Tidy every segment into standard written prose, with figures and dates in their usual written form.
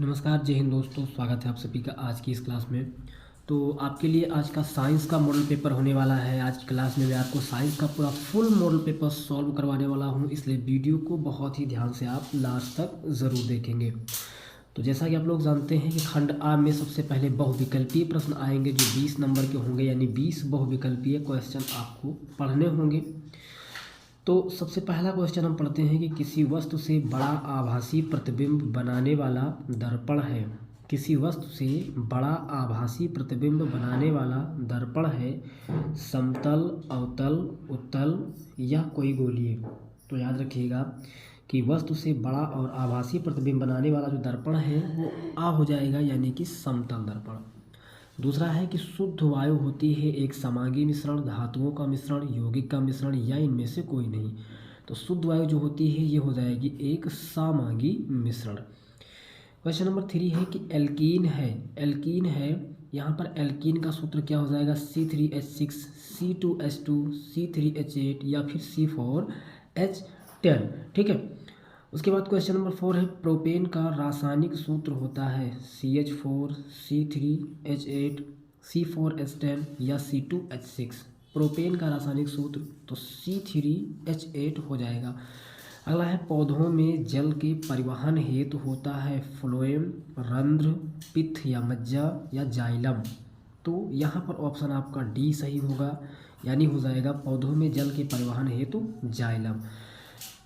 नमस्कार, जय हिंद दोस्तों। स्वागत है आप सभी का आज की इस क्लास में। तो आपके लिए आज का साइंस का मॉडल पेपर होने वाला है। आज की क्लास में मैं आपको साइंस का पूरा फुल मॉडल पेपर सॉल्व करवाने वाला हूं, इसलिए वीडियो को बहुत ही ध्यान से आप लास्ट तक ज़रूर देखेंगे। तो जैसा कि आप लोग जानते हैं कि खंड आ में सबसे पहले बहुविकल्पीय प्रश्न आएंगे जो 20 नंबर के होंगे, यानी 20 बहुविकल्पीय क्वेश्चन आपको पढ़ने होंगे। तो सबसे पहला क्वेश्चन हम पढ़ते हैं कि किसी वस्तु से बड़ा आभासी प्रतिबिंब बनाने वाला दर्पण है। किसी वस्तु से बड़ा आभासी प्रतिबिंब बनाने वाला दर्पण है, समतल, अवतल, उत्तल या कोई गोलीय। तो याद रखिएगा कि वस्तु से बड़ा और आभासी प्रतिबिंब बनाने वाला जो दर्पण है वो आ हो जाएगा, यानी कि समतल दर्पण। दूसरा है कि शुद्ध वायु होती है एक समांगी मिश्रण, धातुओं का मिश्रण, यौगिक का मिश्रण या इनमें से कोई नहीं। तो शुद्ध वायु जो होती है ये हो जाएगी एक समांगी मिश्रण। क्वेश्चन नंबर 3 है कि एल्कीन है। एल्कीन है, यहाँ पर एल्कीन का सूत्र क्या हो जाएगा? C3H6, C2H2, C3H8 या फिर C4H10। ठीक है। उसके बाद क्वेश्चन नंबर 4 है प्रोपेन का रासायनिक सूत्र होता है CH4, C3H8, C4H10 या C2H6। प्रोपेन का रासायनिक सूत्र तो C3H8 हो जाएगा। अगला है पौधों में जल के परिवहन हेतु होता है फ्लोएम, रंध्र, पित्त या मज्जा या जाइलम। तो यहाँ पर ऑप्शन आपका डी सही होगा, यानी हो जाएगा पौधों में जल के परिवहन हेतु जाइलम।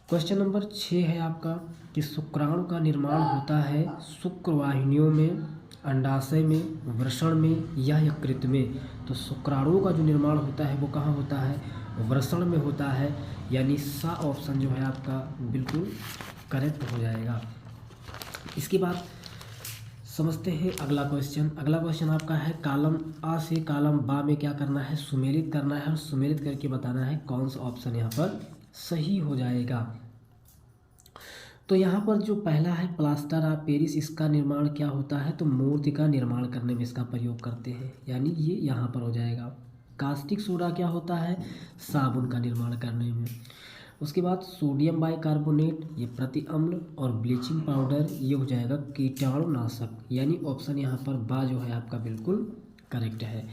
क्वेश्चन नंबर 6 है आपका कि शुक्राणु का निर्माण होता है शुक्रवाहिनियों में, अंडाशय में, वृषण में या यकृत में। तो शुक्राणु का जो निर्माण होता है वो कहाँ होता है? वृषण में होता है, यानी सा ऑप्शन जो है आपका बिल्कुल करेक्ट हो जाएगा। इसके बाद समझते हैं अगला क्वेश्चन। अगला क्वेश्चन आपका है कॉलम आ से कॉलम बा में क्या करना है? सुमेलित करना है और सुमेलित करके बताना है कौन सा ऑप्शन यहाँ पर सही हो जाएगा। तो यहाँ पर जो पहला है प्लास्टर ऑफ पेरिस, इसका निर्माण क्या होता है? तो मूर्ति का निर्माण करने में इसका प्रयोग करते हैं, यानी ये यहाँ पर हो जाएगा। कास्टिक सोडा क्या होता है? साबुन का निर्माण करने में। उसके बाद सोडियम बाइकार्बोनेट ये प्रति अम्ल, और ब्लीचिंग पाउडर ये हो जाएगा कीटाणुनाशक, यानी ऑप्शन यहाँ पर बा जो है आपका बिल्कुल करेक्ट है।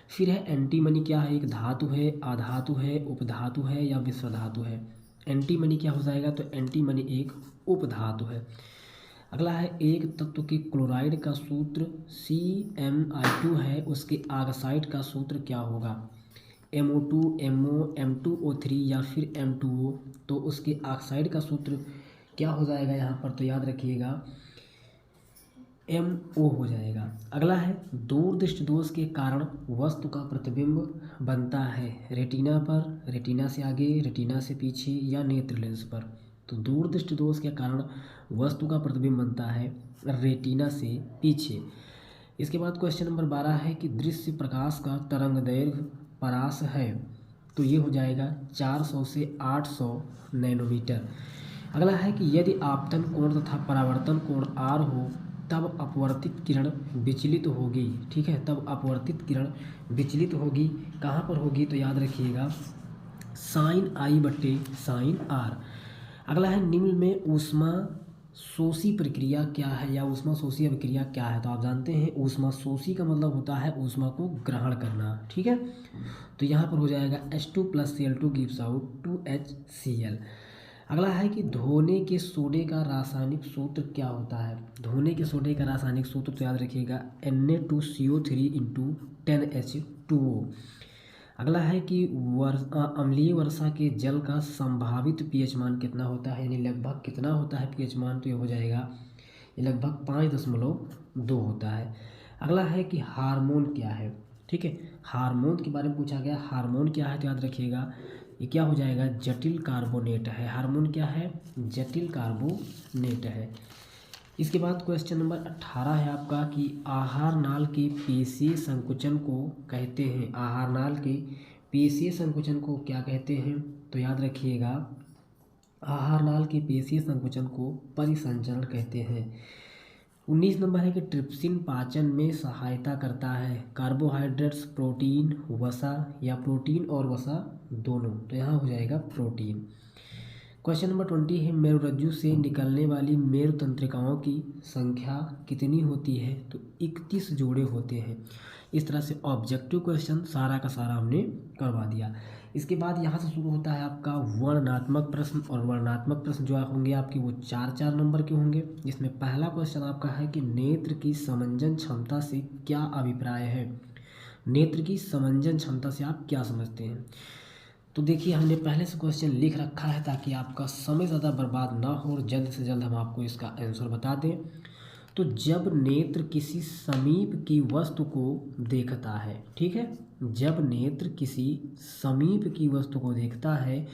फिर है एंटीमनी क्या है? एक धातु है, अधातु है, उपधातु है या मिश्र धातु है। एंटीमनी क्या हो जाएगा? तो एंटीमनी एक उपधातु है। अगला है एक तत्व के क्लोराइड का सूत्र CmI2 है, उसके ऑक्साइड का सूत्र क्या होगा? MO2, MO, M2O3 या फिर M2O। तो उसके ऑक्साइड का सूत्र क्या हो जाएगा यहाँ पर? तो याद रखिएगा MO हो जाएगा। अगला है दूरदृष्टि दोष के कारण वस्तु का प्रतिबिंब बनता है रेटिना पर, रेटिना से आगे, रेटिना से पीछे या नेत्र लेंस पर। तो दूरदृष्टि दोष के कारण वस्तु का प्रतिबिंब बनता है रेटिना से पीछे। इसके बाद क्वेश्चन नंबर 12 है कि दृश्य प्रकाश का तरंग दैर्घ्य परास है। तो ये हो जाएगा 400 से 800 नैनोमीटर। अगला है कि यदि आपतन कोण तथा परावर्तन कोण R हो तब अपवर्तित किरण विचलित होगी। ठीक है, तब अपवर्तित किरण विचलित होगी, कहाँ पर होगी? तो याद रखिएगा साइन I बट्टे साइन R। अगला है निम्न में ऊष्मा शोषी प्रक्रिया क्या है या ऊष्मा शोषी अभिक्रिया क्या है? तो आप जानते हैं ऊष्मा शोषी का मतलब होता है ऊष्मा को ग्रहण करना। ठीक है, तो यहाँ पर हो जाएगा H2 + Cl2 gives out 2HCl। अगला है कि धोने के सोडे का रासायनिक सूत्र क्या होता है? धोने के सोडे का रासायनिक सूत्र तो याद रखिएगा Na2CO3 × 10H2O। अगला है कि अम्लीय वर्षा के जल का संभावित pH मान कितना होता है, यानी लगभग कितना होता है pH मान? तो ये हो जाएगा ये लगभग 5.2 होता है। अगला है कि हार्मोन क्या है? ठीक है, हार्मोन के बारे में पूछा गया। हार्मोन क्या है? तो याद रखिएगा ये क्या हो जाएगा? जटिल कार्बोनेट है। हार्मोन क्या है? जटिल कार्बोनेट है। इसके बाद क्वेश्चन नंबर 18 है आपका कि आहार नाल के पेशीय संकुचन को कहते हैं। आहार नाल के पेशीय संकुचन को क्या कहते हैं? तो याद रखिएगा आहार नाल के पेशीय संकुचन को परिसंचरण कहते हैं। 19 नंबर है कि ट्रिप्सिन पाचन में सहायता करता है कार्बोहाइड्रेट्स, प्रोटीन, वसा या प्रोटीन और वसा दोनों। तो यहाँ हो जाएगा प्रोटीन। क्वेश्चन नंबर 20 है मेरुरज्जु से निकलने वाली मेरु तंत्रिकाओं की संख्या कितनी होती है? तो 31 जोड़े होते हैं। इस तरह से ऑब्जेक्टिव क्वेश्चन सारा का सारा हमने करवा दिया। इसके बाद यहाँ से शुरू होता है आपका वर्णनात्मक प्रश्न, और वर्णनात्मक प्रश्न जो होंगे आपके वो 4-4 नंबर के होंगे। जिसमें पहला क्वेश्चन आपका है कि नेत्र की समंजन क्षमता से क्या अभिप्राय है? नेत्र की समंजन क्षमता से आप क्या समझते हैं? तो देखिए हमने पहले से क्वेश्चन लिख रखा है ताकि आपका समय ज़्यादा बर्बाद ना हो और जल्द से जल्द हम आपको इसका आंसर बता दें। तो जब नेत्र किसी समीप की वस्तु को देखता है, ठीक है, जब नेत्र किसी समीप की वस्तु को देखता है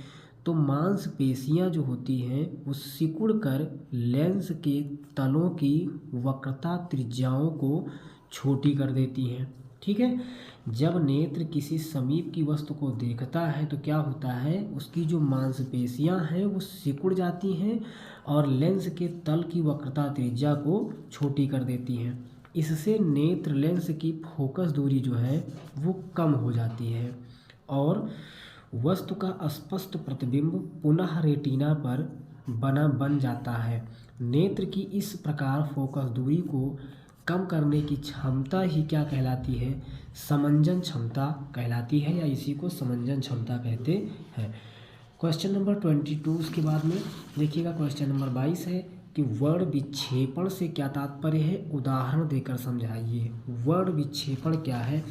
तो मांसपेशियां जो होती हैं वो सिकुड़ कर लेंस के तलों की वक्रता त्रिज्याओं को छोटी कर देती हैं। ठीक है, जब नेत्र किसी समीप की वस्तु को देखता है तो क्या होता है, उसकी जो मांसपेशियां हैं वो सिकुड़ जाती हैं और लेंस के तल की वक्रता त्रिज्या को छोटी कर देती हैं। इससे नेत्र लेंस की फोकस दूरी जो है वो कम हो जाती है और वस्तु का स्पष्ट प्रतिबिंब पुनः रेटिना पर बन जाता है। नेत्र की इस प्रकार फोकस दूरी को कम करने की क्षमता ही क्या कहलाती है? समंजन क्षमता कहलाती है, या इसी को समंजन क्षमता कहते हैं। क्वेश्चन नंबर 22 के बाद में देखिएगा क्वेश्चन नंबर 22 है कि वर्ण विक्षेपण से क्या तात्पर्य है? उदाहरण देकर समझाइए। वर्ण विक्षेपण क्या है?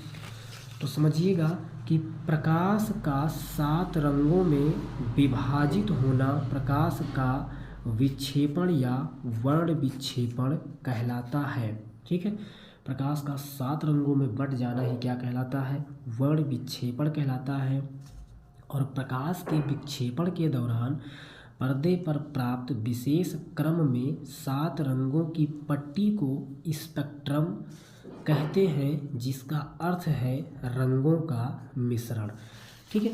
तो समझिएगा कि प्रकाश का 7 रंगों में विभाजित होना प्रकाश का विक्षेपण या वर्ण विक्षेपण कहलाता है। ठीक है, प्रकाश का 7 रंगों में बट जाना ही क्या कहलाता है? वर्ण विक्षेपण कहलाता है। और प्रकाश के विक्षेपण के दौरान पर्दे पर प्राप्त विशेष क्रम में 7 रंगों की पट्टी को स्पेक्ट्रम कहते हैं, जिसका अर्थ है रंगों का मिश्रण। ठीक है,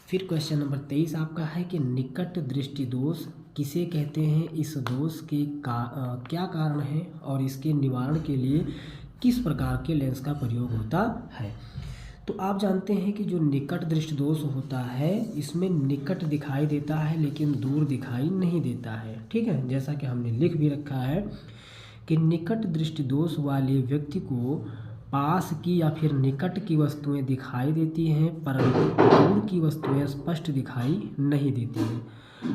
फिर क्वेश्चन नंबर 23 आपका है कि निकट दृष्टि दोष किसे कहते हैं? इस दोष के क्या कारण है और इसके निवारण के लिए किस प्रकार के लेंस का प्रयोग होता है? तो आप जानते हैं कि जो निकट दृष्टि दोष होता है इसमें निकट दिखाई देता है लेकिन दूर दिखाई नहीं देता है। ठीक है, जैसा कि हमने लिख भी रखा है कि निकट दृष्टि दोष वाले व्यक्ति को पास की या फिर निकट की वस्तुएं दिखाई देती हैं परंतु दूर की वस्तुएं स्पष्ट दिखाई नहीं देती हैं।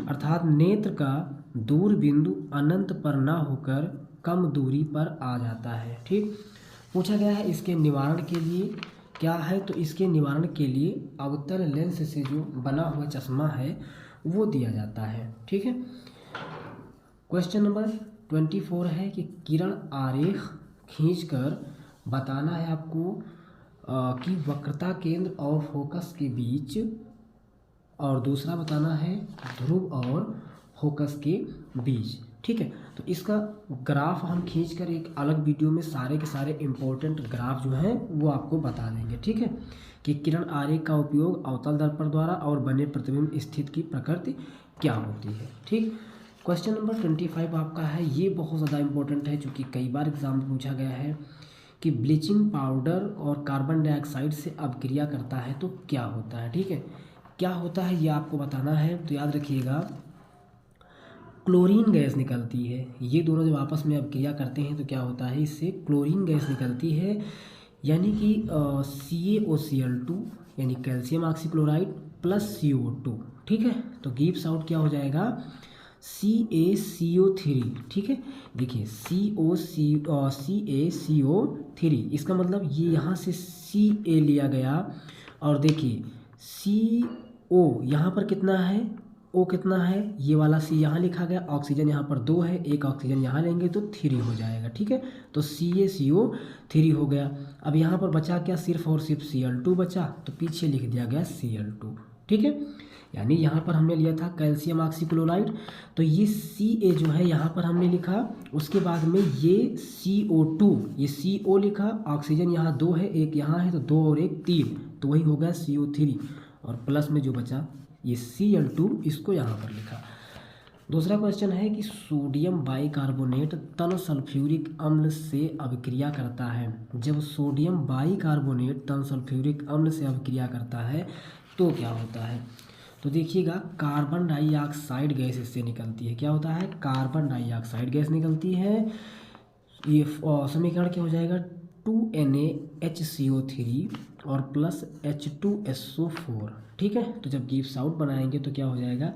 अर्थात नेत्र का दूर बिंदु अनंत पर न होकर कम दूरी पर आ जाता है। ठीक, पूछा गया है इसके निवारण के लिए क्या है? तो इसके निवारण के लिए अवतल लेंस से जो बना हुआ चश्मा है वो दिया जाता है। ठीक है, क्वेश्चन नंबर 24 है कि किरण आरेख खींचकर बताना है आपको कि वक्रता केंद्र और फोकस के बीच, और दूसरा बताना है ध्रुव और फोकस के बीच। ठीक है, तो इसका ग्राफ हम खींचकर एक अलग वीडियो में सारे के सारे इम्पोर्टेंट ग्राफ जो हैं वो आपको बता देंगे। ठीक है, कि किरण आरेख का उपयोग अवतल दर्पण द्वारा और बने प्रतिबिंब स्थिति की प्रकृति क्या होती है। ठीक, क्वेश्चन नंबर 25 आपका है, ये बहुत ज़्यादा इंपॉर्टेंट है क्योंकि कई बार एग्जाम में पूछा गया है कि ब्लीचिंग पाउडर और कार्बन डाइऑक्साइड से अभिक्रिया करता है तो क्या होता है। ठीक है, क्या होता है ये आपको बताना है। तो याद रखिएगा क्लोरीन गैस निकलती है, ये दोनों जब आपस में अभिक्रिया करते हैं तो क्या होता है, इससे क्लोरीन गैस निकलती है, यानी कि CaOCl2 यानी कैल्शियम ऑक्सीक्लोराइड प्लस CO2। ठीक है, तो गिव्स आउट क्या हो जाएगा? CaCO3। ठीक है, देखिए CaCO3, इसका मतलब ये यहाँ से Ca लिया गया और देखिए CO यहाँ पर कितना है, O कितना है, ये वाला C यहाँ लिखा गया, ऑक्सीजन यहाँ पर 2 है, एक ऑक्सीजन यहाँ लेंगे तो 3 हो जाएगा। ठीक है, तो CaCO3 हो गया। अब यहाँ पर बचा क्या, सिर्फ और सिर्फ Cl2 बचा, तो पीछे लिख दिया गया Cl2। ठीक है, यानी यहाँ पर हमने लिया था कैल्शियम ऑक्सीक्लोराइड, तो ये Ca जो है यहाँ पर हमने लिखा, उसके बाद में ये CO2, ये CO लिखा, ऑक्सीजन यहाँ 2 है, एक यहाँ है, तो 2 और 1 3, तो वही हो गया CO3, और प्लस में जो बचा ये Cl2, इसको यहाँ पर लिखा। दूसरा क्वेश्चन है कि सोडियम बाइकार्बोनेट तन सल्फ्यूरिक अम्ल से अभिक्रिया करता है। जब सोडियम बाइकार्बोनेट तन सल्फ्यूरिक अम्ल से अभिक्रिया करता है तो क्या होता है? तो देखिएगा कार्बन डाइऑक्साइड गैस इससे निकलती है। क्या होता है? कार्बन डाइऑक्साइड गैस निकलती है। ये समीकरण क्या हो जाएगा? 2Na HCO3 और प्लस H2SO4। ठीक है, तो जब गिव्स आउट बनाएंगे तो क्या हो जाएगा?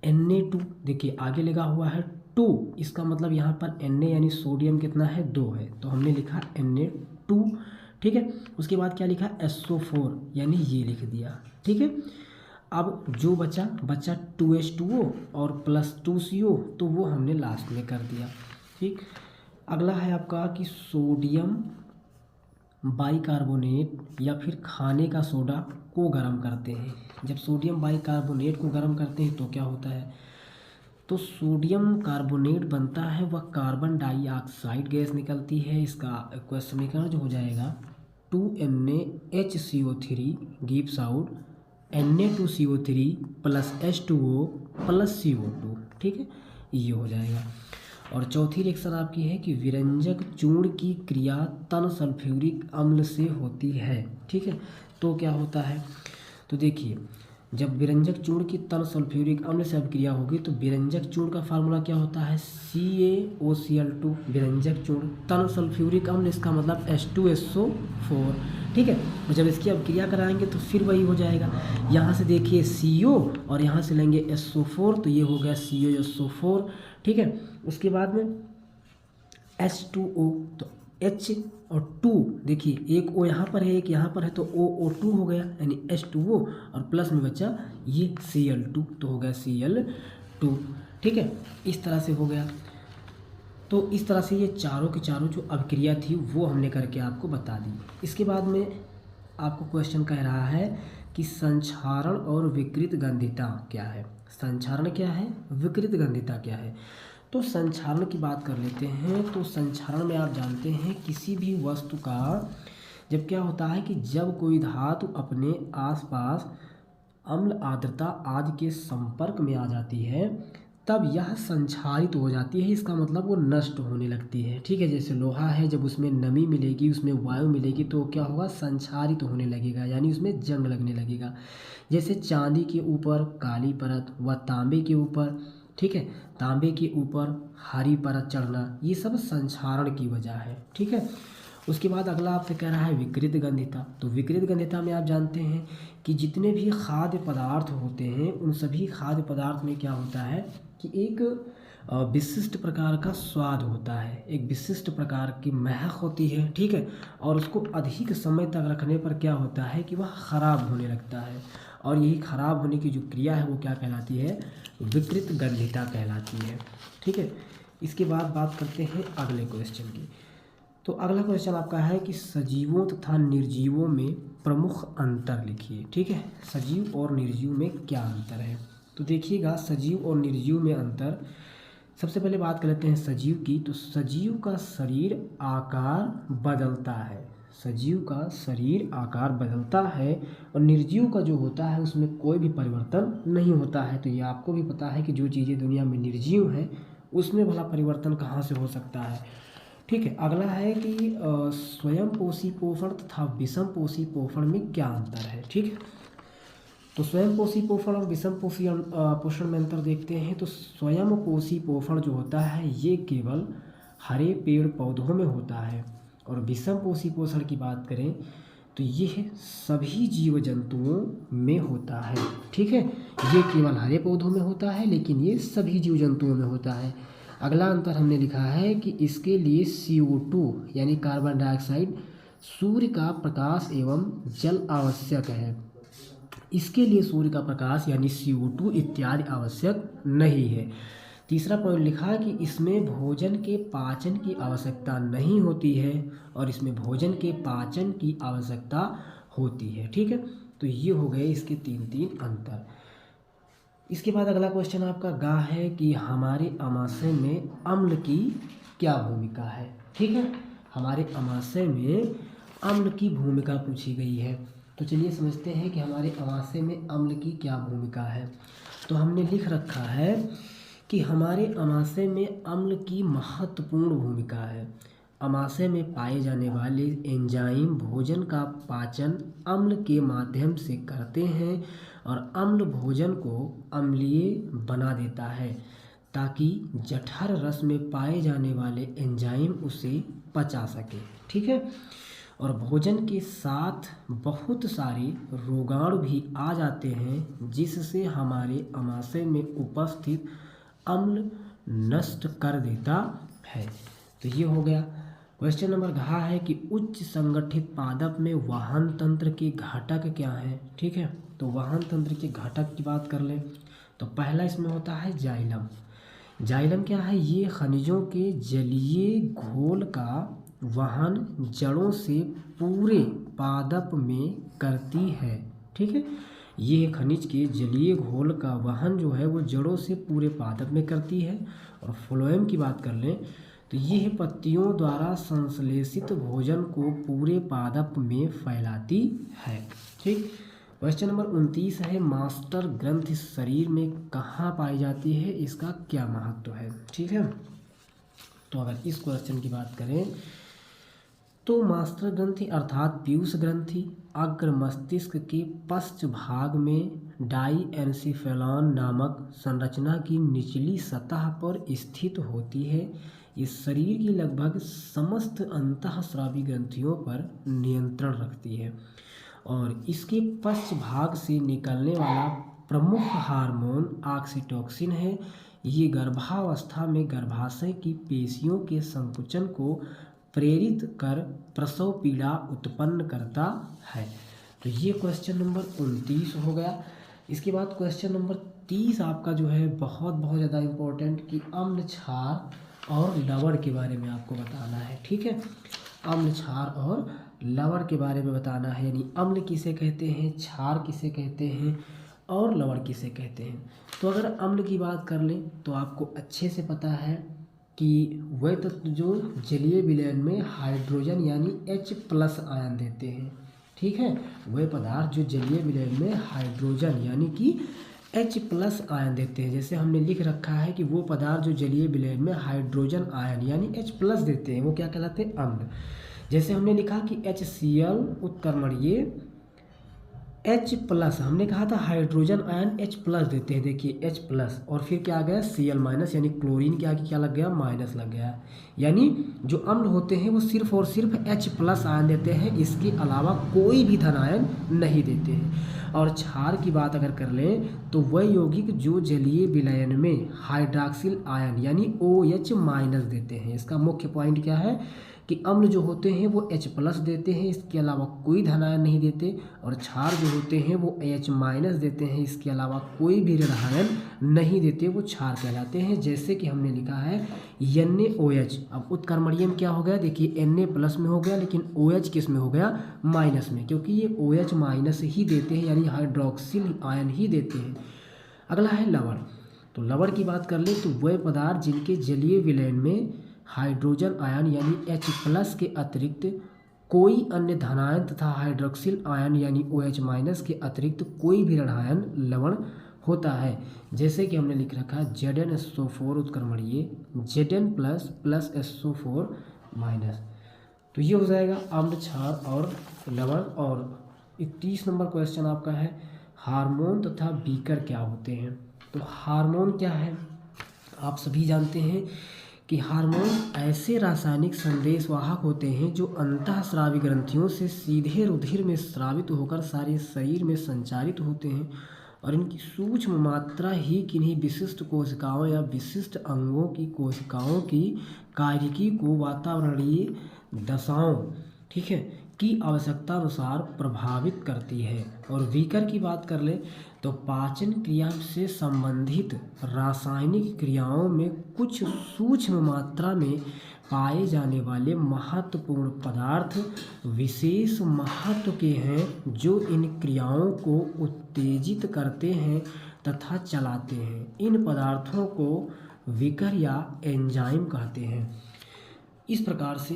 Na2। देखिए आगे लगा हुआ है 2, इसका मतलब यहाँ पर Na यानी सोडियम कितना है? 2 है, तो हमने लिखा Na2। ठीक है, उसके बाद क्या लिखा? SO4 यानी ये लिख दिया। ठीक है, अब जो बचा 2H2O और प्लस 2CO, तो वो हमने लास्ट में कर दिया। ठीक, अगला है आपका कि सोडियम बाइकार्बोनेट या फिर खाने का सोडा को गर्म करते हैं। जब सोडियम बाइकार्बोनेट को गर्म करते हैं तो क्या होता है? तो सोडियम कार्बोनेट बनता है, वह कार्बन डाइऑक्साइड गैस निकलती है। इसका समीकरण जो हो जाएगा 2NaHCO3 gives out Na2CO3 plus H2O plus CO2। ठीक है, ये हो जाएगा। और चौथी रिएक्शन आपकी है कि विरंजक चूर्ण की क्रिया तन सल्फ्यूरिक अम्ल से होती है। ठीक है, तो क्या होता है? तो देखिए जब विरंजक चूर्ण की तन सल्फ्यूरिक अम्ल से अभिक्रिया होगी तो विरंजक चूर्ण का फार्मूला क्या होता है? CaOCl2। विरंजक चूर्ण तन सल्फ्यूरिक अम्ल, इसका मतलब H2SO4। ठीक है, और जब इसकी अभिक्रिया कराएंगे तो फिर वही हो जाएगा। यहाँ से देखिए CO और यहाँ से लेंगे SO4, तो ये हो गया CaSO4। ठीक है, उसके बाद में H2O, तो H और 2, देखिए एक O यहाँ पर है एक यहाँ पर है, तो OO2 हो गया यानी H2O, और प्लस में बचा ये Cl2, तो हो गया Cl2। ठीक है, इस तरह से हो गया। तो इस तरह से ये चारों की चारों जो अभिक्रिया थी वो हमने करके आपको बता दी। इसके बाद में आपको क्वेश्चन कह रहा है कि संक्षारण और विकृत गंधिता क्या है? संक्षारण क्या है, विकृत गंधिता क्या है? तो संक्षारण की बात कर लेते हैं। तो संक्षारण में आप जानते हैं किसी भी वस्तु का जब क्या होता है कि जब कोई धातु अपने आसपास अम्ल आर्द्रता आदि के संपर्क में आ जाती है तब यह संक्षारित हो जाती है। इसका मतलब वो नष्ट होने लगती है। ठीक है, जैसे लोहा है, जब उसमें नमी मिलेगी, उसमें वायु मिलेगी तो क्या होगा? संक्षारित होने लगेगा, यानी उसमें जंग लगने लगेगा। जैसे चांदी के ऊपर काली परत व तांबे के ऊपर, ठीक है, तांबे के ऊपर हरी परत चढ़ना, ये सब संक्षारण की वजह है। ठीक है, उसके बाद अगला आपसे कह रहा है विकृत गंधिता। तो विकृत गंधिता में आप जानते हैं कि जितने भी खाद्य पदार्थ होते हैं उन सभी खाद्य पदार्थ में क्या होता है कि एक विशिष्ट प्रकार का स्वाद होता है, एक विशिष्ट प्रकार की महक होती है। ठीक है, और उसको अधिक समय तक रखने पर क्या होता है कि वह खराब होने लगता है, और यही खराब होने की जो क्रिया है वो क्या कहलाती है? विकृत गंधिता कहलाती है। ठीक है, इसके बाद बात करते हैं अगले क्वेश्चन की। तो अगला क्वेश्चन आपका है कि सजीवों तथा निर्जीवों में प्रमुख अंतर लिखिए। ठीक है, सजीव और निर्जीव में क्या अंतर है? तो देखिएगा सजीव और निर्जीव में अंतर, सबसे पहले बात कर लेते हैं सजीव की। तो सजीव का शरीर आकार बदलता है, सजीव का शरीर आकार बदलता है, और निर्जीव का जो होता है उसमें कोई भी परिवर्तन नहीं होता है। तो ये आपको भी पता है कि जो चीज़ें दुनिया में निर्जीव हैं उसमें भला परिवर्तन कहाँ से हो सकता है। ठीक है, अगला है कि स्वयं पोषी पोषण तथा विषम पोषी पोषण में क्या अंतर है? ठीक है, तो स्वयं पोषी पोषण और विषम पोषी पोषण में अंतर देखते हैं। तो स्वयं पोषी पोषण जो होता है ये केवल हरे पेड़ पौधों में होता है, और विषम पोषी पोषण की बात करें तो ये सभी जीव जंतुओं में होता है। ठीक है, ये केवल हरे पौधों में होता है लेकिन ये सभी जीव जंतुओं में होता है। अगला अंतर हमने लिखा है कि इसके लिए CO2 यानी कार्बन डाइऑक्साइड, सूर्य का प्रकाश एवं जल आवश्यक है, इसके लिए सूर्य का प्रकाश यानी CO2 इत्यादि आवश्यक नहीं है। तीसरा पॉइंट लिखा कि इसमें भोजन के पाचन की आवश्यकता नहीं होती है, और इसमें भोजन के पाचन की आवश्यकता होती है। ठीक है, तो ये हो गए इसके तीन अंतर। इसके बाद अगला क्वेश्चन आपका गा है कि हमारे आमाशय में अम्ल की क्या भूमिका है? ठीक है, हमारे आमाशय में अम्ल की भूमिका पूछी गई है। तो चलिए समझते हैं कि हमारे आमाशय में अम्ल की क्या भूमिका है। तो हमने लिख रखा है कि हमारे आमाशय में अम्ल की महत्वपूर्ण भूमिका है। अमाशय में पाए जाने वाले एंजाइम भोजन का पाचन अम्ल के माध्यम से करते हैं और अम्ल भोजन को अम्लीय बना देता है ताकि जठर रस में पाए जाने वाले एंजाइम उसे पचा सके। ठीक है। और भोजन के साथ बहुत सारे रोगाणु भी आ जाते हैं जिससे हमारे अमाशय में उपस्थित अम्ल नष्ट कर देता है। तो ये हो गया। क्वेश्चन नंबर घ है कि उच्च संगठित पादप में वाहन तंत्र के घटक क्या हैं। ठीक है। तो वाहन तंत्र के घटक की बात कर लें तो पहला इसमें होता है जाइलम। जाइलम क्या है? ये खनिजों के जलीय घोल का वहन जड़ों से पूरे पादप में करती है। ठीक है। ये खनिज के जलीय घोल का वहन जो है वो जड़ों से पूरे पादप में करती है। और फ्लोएम की बात कर लें तो ये पत्तियों द्वारा संश्लेषित भोजन को पूरे पादप में फैलाती है। ठीक। क्वेश्चन नंबर 29 है मास्टर ग्रंथि शरीर में कहाँ पाई जाती है, इसका क्या महत्व है। ठीक है। तो अगर इस क्वेश्चन की बात करें तो मास्टर ग्रंथि अर्थात पीयूष ग्रंथि अग्र मस्तिष्क के पश्च भाग में डाईएन्सेफेलॉन नामक संरचना की निचली सतह पर स्थित होती है। इस शरीर की लगभग समस्त अंतःस्रावी ग्रंथियों पर नियंत्रण रखती है और इसके पश्च भाग से निकलने वाला प्रमुख हार्मोन ऑक्सीटोसिन है। ये गर्भावस्था में गर्भाशय की पेशियों के संकुचन को प्रेरित कर प्रसव पीड़ा उत्पन्न करता है। तो ये क्वेश्चन नंबर 29 हो गया। इसके बाद क्वेश्चन नंबर 30 आपका जो है बहुत ज़्यादा इम्पोर्टेंट कि अम्ल क्षार और लवण के बारे में आपको बताना है। ठीक है। अम्ल क्षार और लवण के बारे में बताना है, यानी अम्ल किसे कहते हैं, क्षार किसे कहते हैं और लवण किसे कहते हैं। तो अगर अम्ल की बात कर लें तो आपको अच्छे से पता है कि वह तत्व जो जलीय विलयन में हाइड्रोजन यानी H+ आयन देते हैं। ठीक है। वह पदार्थ जो जलीय विलयन में हाइड्रोजन यानी कि H+ आयन देते हैं। जैसे हमने लिख रखा है कि वो पदार्थ जो जलीय विलयन में हाइड्रोजन आयन यानी H+ देते हैं वो क्या कहलाते हैं, अम्ल। जैसे हमने लिखा कि HCl उत्क्रमणीय H+, हमने कहा था हाइड्रोजन आयन H+ देते हैं। देखिए H+ और फिर क्या आ गया Cl- यानी क्लोरीन के आगे क्या लग गया, माइनस लग गया। यानी जो अम्ल होते हैं वो सिर्फ और सिर्फ H+ आयन देते हैं, इसके अलावा कोई भी धन आयन नहीं देते हैं। और क्षार की बात अगर कर लें तो वह यौगिक जो जलीय विलयन में हाइड्रॉक्सिल आयन यानी OH- देते हैं। इसका मुख्य पॉइंट क्या है कि अम्ल जो होते हैं वो H+ देते हैं, इसके अलावा कोई धन आयन नहीं देते। और क्षार जो होते हैं वो H- देते हैं, इसके अलावा कोई भी ऋण आयन नहीं देते, वो क्षार कहलाते हैं। जैसे कि हमने लिखा है NaOH। अब उत्क्रमणीय में क्या हो गया, देखिए Na+ में हो गया, लेकिन OH किस में हो गया, माइनस में, क्योंकि ये OH- ही देते हैं यानी हाइड्रॉक्सिल आयन ही देते हैं। अगला है लवण। तो लवण की बात कर ले तो वह पदार्थ जिनके जलीय विलयन में हाइड्रोजन आयन यानी H+ के अतिरिक्त कोई अन्य धनायन तथा हाइड्रोक्सिल आयन यानी OH- के अतिरिक्त कोई भी ऋण आयन लवण होता है। जैसे कि हमने लिख रखा है ZnSO4 उत्क्रमणीय Zn+ SO4-। तो ये हो जाएगा अम्ल, क्षार और लवण। और 31 नंबर क्वेश्चन आपका है हार्मोन तथा बीकर क्या होते हैं। तो हार्मोन क्या है, आप सभी जानते हैं कि हार्मोन ऐसे रासायनिक संदेशवाहक होते हैं जो अंतःस्रावी ग्रंथियों से सीधे रुधिर में स्रावित होकर सारे शरीर में संचारित होते हैं और इनकी सूक्ष्म मात्रा ही किन्हीं विशिष्ट कोशिकाओं या विशिष्ट अंगों की कोशिकाओं की कार्यकी को वातावरणीय दशाओं, ठीक है, की आवश्यकता अनुसार प्रभावित करती है। और वीकर की बात कर ले तो पाचन क्रिया से संबंधित रासायनिक क्रियाओं में कुछ सूक्ष्म मात्रा में पाए जाने वाले महत्वपूर्ण पदार्थ विशेष महत्व के हैं जो इन क्रियाओं को उत्तेजित करते हैं तथा चलाते हैं। इन पदार्थों को विकर या एंजाइम कहते हैं। इस प्रकार से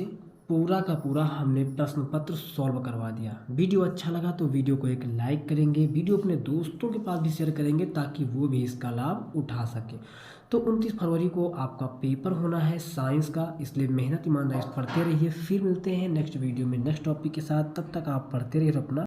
पूरा का पूरा हमने प्रश्न पत्र सॉल्व करवा दिया। वीडियो अच्छा लगा तो वीडियो को एक लाइक करेंगे, वीडियो अपने दोस्तों के पास भी शेयर करेंगे ताकि वो भी इसका लाभ उठा सके। तो 29 फरवरी को आपका पेपर होना है साइंस का, इसलिए मेहनत ईमानदारी से पढ़ते रहिए। फिर मिलते हैं नेक्स्ट वीडियो में नेक्स्ट टॉपिक के साथ। तब तक आप पढ़ते रहिए और अपना